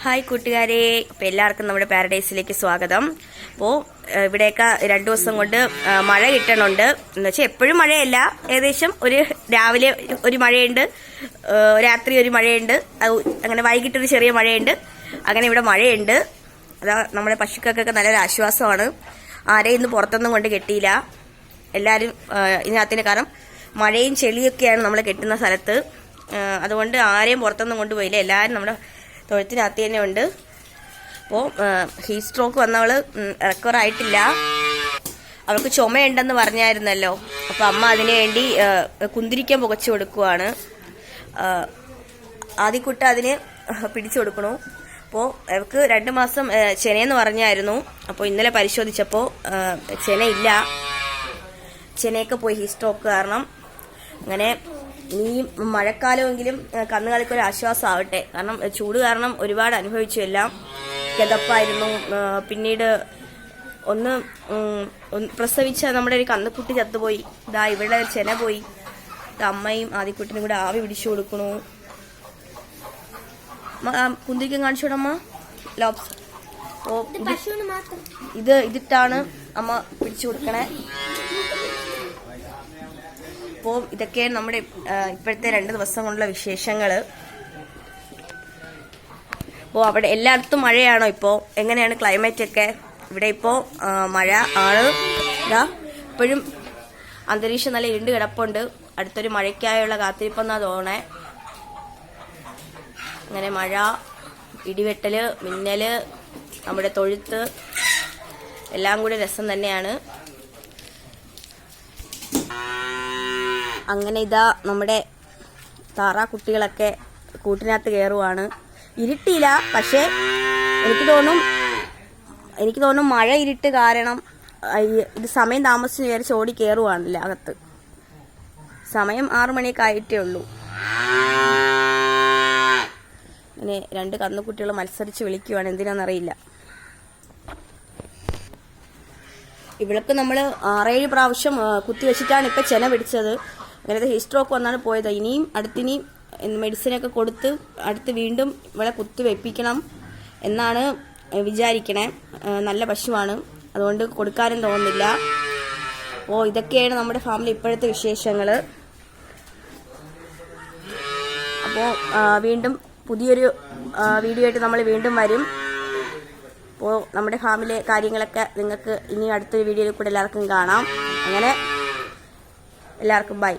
Hi കൂട്ടുകാരെ, അപ്പോൾ എല്ലാവർക്കും നമ്മുടെ പാരഡൈസിലേക്ക് സ്വാഗതം. അപ്പോൾ ഇവിടെയൊക്കെ 2 ദിവസം കൊണ്ട് മഴ കിട്ടണുണ്ട്. എന്ന് വെച്ചാൽ എപ്പോഴും മഴയല്ല, ഏകദേശം ഒരു രാവിലെ ഒരു മഴയുണ്ട്, രാത്രി ഒരു മഴയുണ്ട്, അങ്ങനെ വൈകിട്ടൊരു ചെറിയ മഴയുണ്ട്. അങ്ങനെ ഇവിടെ മഴയുണ്ട്. അതാ നമ്മുടെ പശുക്കൾക്കൊക്കെ നല്ലൊരു ആശ്വാസമാണ്. ആരെയും ഇന്ന് പുറത്തൊന്നും കൊണ്ട് കെട്ടിയില്ല. എല്ലാവരും ഇതിനകത്തിന് കാരണം മഴയും ചെളിയൊക്കെയാണ് നമ്മൾ കെട്ടുന്ന സ്ഥലത്ത്. അതുകൊണ്ട് ആരെയും പുറത്തൊന്നും കൊണ്ടുപോയില്ല. എല്ലാവരും നമ്മുടെ തൊഴുത്തിനകത്ത് തന്നെ ഉണ്ട്. അപ്പോൾ ഹീറ്റ് സ്ട്രോക്ക് വന്നവൾ റിക്കവർ ആയിട്ടില്ല. അവൾക്ക് ചുമയുണ്ടെന്ന് പറഞ്ഞായിരുന്നല്ലോ. അപ്പോൾ അമ്മ അതിനു വേണ്ടി കുന്തിരിക്കാൻ പുകച്ചു കൊടുക്കുവാണ്. ആദ്യക്കുട്ട അതിന് പിടിച്ചു കൊടുക്കണു. അപ്പോൾ അവൾക്ക് 2 മാസം ചെനയെന്ന് പറഞ്ഞായിരുന്നു. അപ്പോൾ ഇന്നലെ പരിശോധിച്ചപ്പോൾ ചെനയില്ല. ചെനയൊക്കെ പോയി ഹീറ്റ് സ്ട്രോക്ക് കാരണം. അങ്ങനെ ഈ മഴക്കാലമെങ്കിലും കന്നുകാലിക്കൊരു ആശ്വാസമാവട്ടെ. കാരണം ചൂട് കാരണം ഒരുപാട് അനുഭവിച്ചു. എല്ലാം കിതപ്പായിരുന്നു. പിന്നീട് ഒന്ന് പ്രസവിച്ച നമ്മുടെ ഒരു കന്നുകുട്ടി ചത്തുപോയി. ഇതാ ഇവിടെ ചെന പോയി. അമ്മയും ആദ്യക്കുട്ടിനും കൂടെ ആവി പിടിച്ചു കൊടുക്കണു. കുന്തിരിക്കും കാണിച്ചോടമ്മ. ലോബ്സ് ഇതിട്ടാണ് അമ്മ പിടിച്ചു കൊടുക്കണേ. അപ്പോൾ ഇതൊക്കെയാണ് നമ്മുടെ ഇപ്പോഴത്തെ 2 ദിവസം കൊണ്ടുള്ള വിശേഷങ്ങൾ. അപ്പോൾ അവിടെ എല്ലായിടത്തും മഴയാണോ? ഇപ്പോൾ എങ്ങനെയാണ് ക്ലൈമറ്റ് ഒക്കെ? ഇവിടെ ഇപ്പോൾ മഴ ആണ്. ഇപ്പോഴും അന്തരീക്ഷം നല്ല ഇരുണ്ട് കിടപ്പുണ്ട്. അടുത്തൊരു മഴയ്ക്കായുള്ള കാത്തിരിപ്പെന്നാ തോന്നണേ. അങ്ങനെ മഴ, ഇടിവെട്ടല്, മിന്നല്, നമ്മുടെ തൊഴുത്ത് എല്ലാം കൂടി രസം തന്നെയാണ്. അങ്ങനെ ഇതാ നമ്മുടെ താറാക്കുട്ടികളൊക്കെ കൂട്ടിനകത്ത് കയറുവാണ്. ഇരുട്ടിയില്ല, പക്ഷേ എനിക്ക് തോന്നും മഴ ഇരുട്ട് കാരണം ഇത് സമയം താമസിച്ച് വിചാരിച്ച് ഓടി കയറുവാണല്ലോ അകത്ത്. സമയം 6 മണിയൊക്കെ ആയിട്ടേ ഉള്ളൂ. അങ്ങനെ 2 കന്നുകുട്ടികൾ മത്സരിച്ച് വിളിക്കുവാണ്. എന്തിനാണെന്നറിയില്ല. ഇവൾക്ക് നമ്മൾ 6-7 പ്രാവശ്യം കുത്തിവെച്ചിട്ടാണ് ഇപ്പം ചെന പിടിച്ചത്. അങ്ങനത്തെ ഹീറ്റ് സ്ട്രോക്ക് വന്നാണ് പോയത്. ഇനിയും മെഡിസിനൊക്കെ കൊടുത്ത് അടുത്ത് വീണ്ടും ഇവളെ കുത്തിവെപ്പിക്കണം എന്നാണ് വിചാരിക്കണേ. നല്ല പശുവാണ്, അതുകൊണ്ട് കൊടുക്കാനും തോന്നുന്നില്ല. അപ്പോൾ ഇതൊക്കെയാണ് നമ്മുടെ ഫാമിലി ഇപ്പോഴത്തെ വിശേഷങ്ങൾ. അപ്പോൾ വീണ്ടും പുതിയൊരു വീഡിയോ ആയിട്ട് നമ്മൾ വീണ്ടും വരും. അപ്പോൾ നമ്മുടെ ഫാമിലി കാര്യങ്ങളൊക്കെ നിങ്ങൾക്ക് ഇനി അടുത്തൊരു വീഡിയോയിൽ കൂടെ എല്ലാവർക്കും കാണാം. അങ്ങനെ എല്ലാവർക്കും ബൈ.